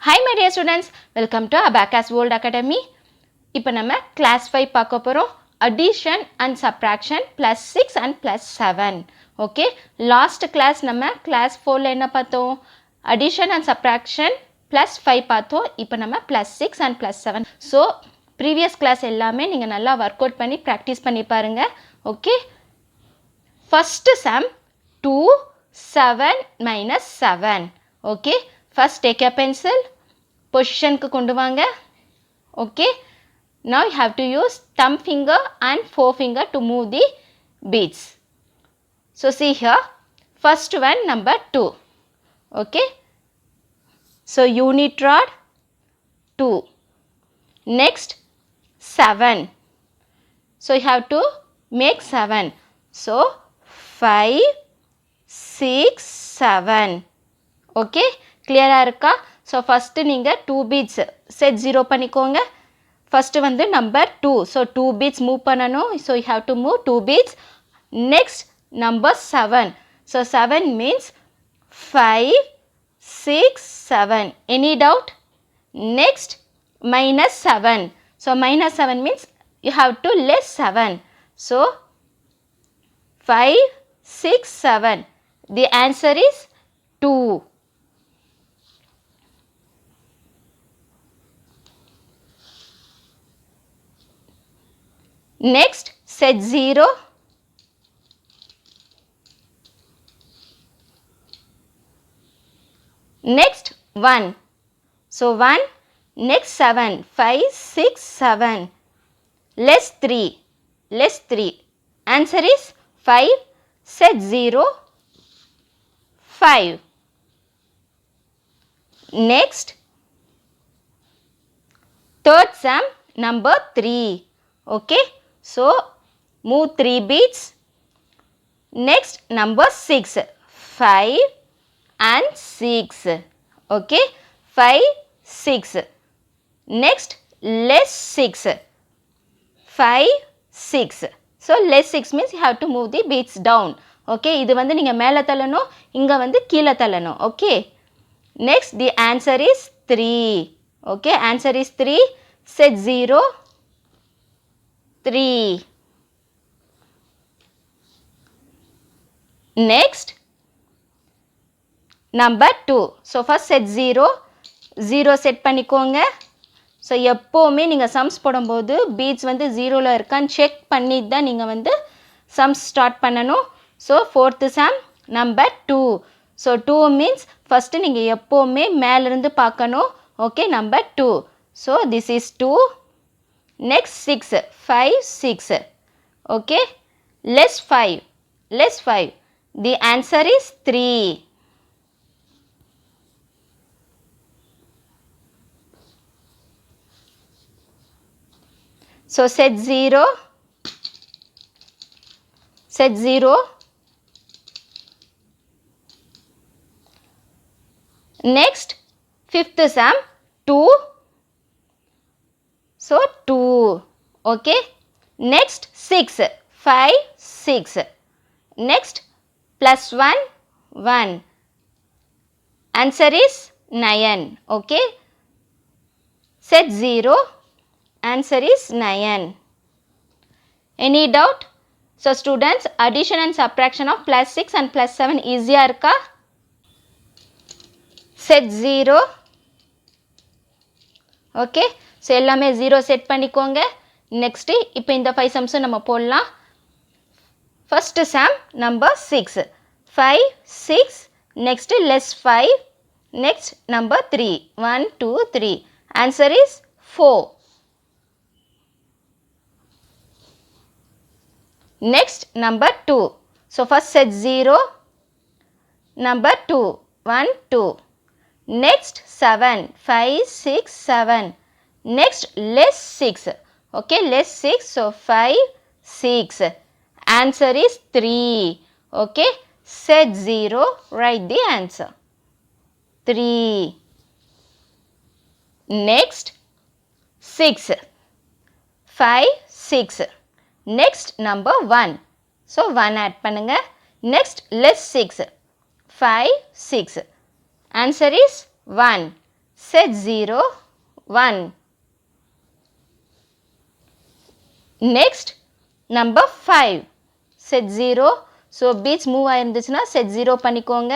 Hi my dear students, welcome to Abacus World Academy. இப்போ நம்ம class 5 பார்க்க போறோம். Addition and subtraction plus 6 and plus 7. Okay, last class நம்ம class 4 ல என்ன பார்த்தோம்? Addition and subtraction plus 5 பார்த்தோம். இப்போ நம்ம plus 6 and plus 7. So previous class எல்லாமே நீங்க நல்லா work out பண்ணி practice பண்ணி பாருங்க. Okay, first sum 2 7 minus 7. Okay, first take a pencil, position ku kondu vaanga. Okay, now you have to use thumb finger and forefinger to move the beads. So see here, first one number 2. Okay, so unit rod 2, next 7, so you have to make 7, so 5 6 7. Okay, clear ஆ இருக்கா? So first நீங்க 2 beads set 0 பண்ணிக்கோங்க. First வந்து number 2, so 2 beads move பண்ணனும், so you have to move 2 beads. Next number 7, so 7 means 5 6 7. Any doubt? Next minus 7, so minus 7 means you have to less 7, so 5 6 7. The answer is 2. Next set 0, next 1, so 1, next 7 5 6 7, less 3, answer is 5, set 0 5. Next third sum number 3. Okay, so move 3 beads. Next number 6, 5 and 6. Okay, 5 6. Next less 6, 5 6. So less 6 means you have to move the beads down. Okay, இது வந்து நீங்க மேல தள்ளணும், இங்க வந்து கீழ தள்ளணும். Okay, next the answer is 3. Okay, answer is 3, set 0 3. Next number 2, so first set 0 set பண்ணிக்கோங்க. so எப்பவுமே நீங்க sums போடும்போது beads வந்து 0 ல இருக்கான்னு check பண்ணிட்டு தான் நீங்க வந்து sums start பண்ணனும். so fourth sum number 2, so 2 means first நீங்க எப்பவுமே மேல இருந்து பார்க்கணும். okay, number 2, so this is 2. Next 6 5 6. Okay, less 5, the answer is 3. So set 0, next fifth sum 2, so 2. Okay, next 6 5 6, next plus 1 1, answer is 9. Okay, set 0, answer is 9. Any doubt? So students, addition and subtraction of plus 6 and plus 7 easy ஆ இருக்கா? set 0. Okay, so எல்லாமே 0 set பண்ணிக்கோங்க. next இப்போ இந்த 5 sums நம்ம போடலாம். first sum number 6, 5 6, next less 5, next number 3, 1 2 3, answer is 4. Next number 2, so first set 0, number 2 1 2, next 7 5 6 7, next less 6. Okay, less 6, so 5 6, answer is 3. Okay, set 0, write the answer 3. Next 6 5 6, next number 1, so 1 add பண்ணுங்க. next less 6 5 6, answer is 1. set 0 1. Next number 5 set 0. So beats move ஆயிருந்துச்சுனா set 0 பண்ணிக்கோங்க.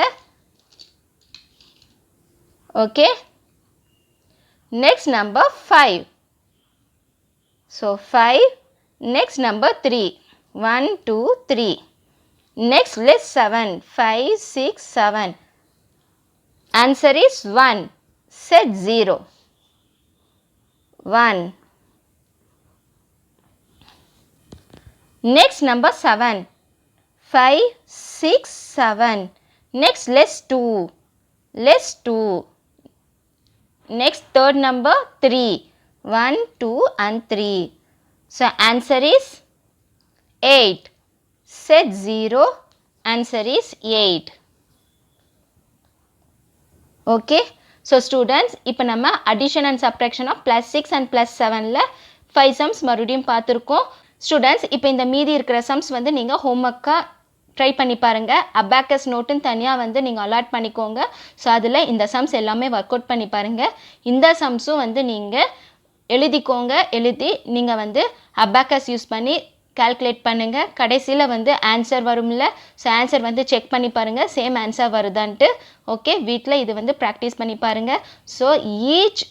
Okay. Next number 5. So 5. Next number 3. 1 2 3. Next list 7. 5 6 7. Answer is 1. Set 0. 1. Next number 7. 5 6 7. Next list 2. List 2. Next third number 3. 1 2 and 3. So answer is 8. Set 0. Answer is 8. Okay. So students, இப்போ நம்ம addition and subtraction of plus 6 and plus 7ல 5 sums மறுபடியும் பார்த்திருக்கோம். Students, இப்போ இந்த மீதி இருக்கிற sums வந்து நீங்க homework-ஆ ட்ரை பண்ணி பாருங்க. அபாக்கஸ் நோட்டுன்னு தனியாக வந்து நீங்கள் அலாட் பண்ணிக்கோங்க. ஸோ அதில் இந்த சம்ஸ் எல்லாமே ஒர்க் அவுட் பண்ணி பாருங்கள். இந்த சம்ஸும் வந்து நீங்கள் எழுதிக்கோங்க. எழுதி நீங்கள் வந்து அபாக்கஸ் யூஸ் பண்ணி கால்குலேட் பண்ணுங்கள். கடைசியில் வந்து ஆன்சர் வரும்ல, ஸோ ஆன்சர் வந்து செக் பண்ணி பாருங்கள் சேம் ஆன்சர் வருதான்ட்டு. ஓகே, வீட்டில் இது வந்து ப்ராக்டிஸ் பண்ணி பாருங்கள். So each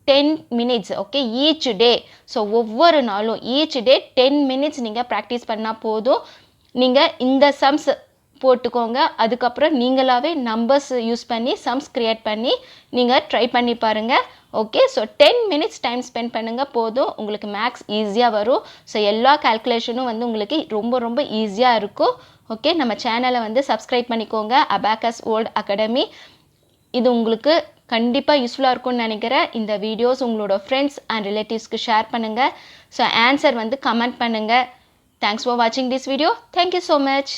10 minutes, okay, each டே. ஸோ ஒவ்வொரு நாளும் ஈச் டே 10 minutes நீங்கள் ப்ராக்டிஸ் பண்ணால் போதும். நீங்கள் இந்த சம்ஸ் போட்டுக்கோங்க. அதுக்கப்புறம் நீங்களாகவே நம்பர்ஸ் யூஸ் பண்ணி சம்ஸ் க்ரியேட் பண்ணி நீங்கள் ட்ரை பண்ணி பாருங்கள். Okay, so 10 minutes time spend பண்ணுங்கள் போதும், உங்களுக்கு மேக்ஸ் ஈஸியாக வரும். ஸோ எல்லா கால்குலேஷனும் வந்து உங்களுக்கு ரொம்ப ரொம்ப ஈஸியாக இருக்கும். ஓகே, நம்ம சேனலை வந்து சப்ஸ்கிரைப் பண்ணிக்கோங்க, அபாக்கஸ் வேர்ல்ட் அகாடமி. இது உங்களுக்கு கண்டிப்பாக யூஸ்ஃபுல்லாக இருக்கும்னு நினைக்கிறேன். இந்த வீடியோஸ் உங்களோட ஃப்ரெண்ட்ஸ் அண்ட் ரிலேட்டிவ்ஸ்க்கு ஷேர் பண்ணுங்கள். ஸோ ஆன்சர் வந்து கமெண்ட் பண்ணுங்கள். Thanks for watching this video. Thank you so much.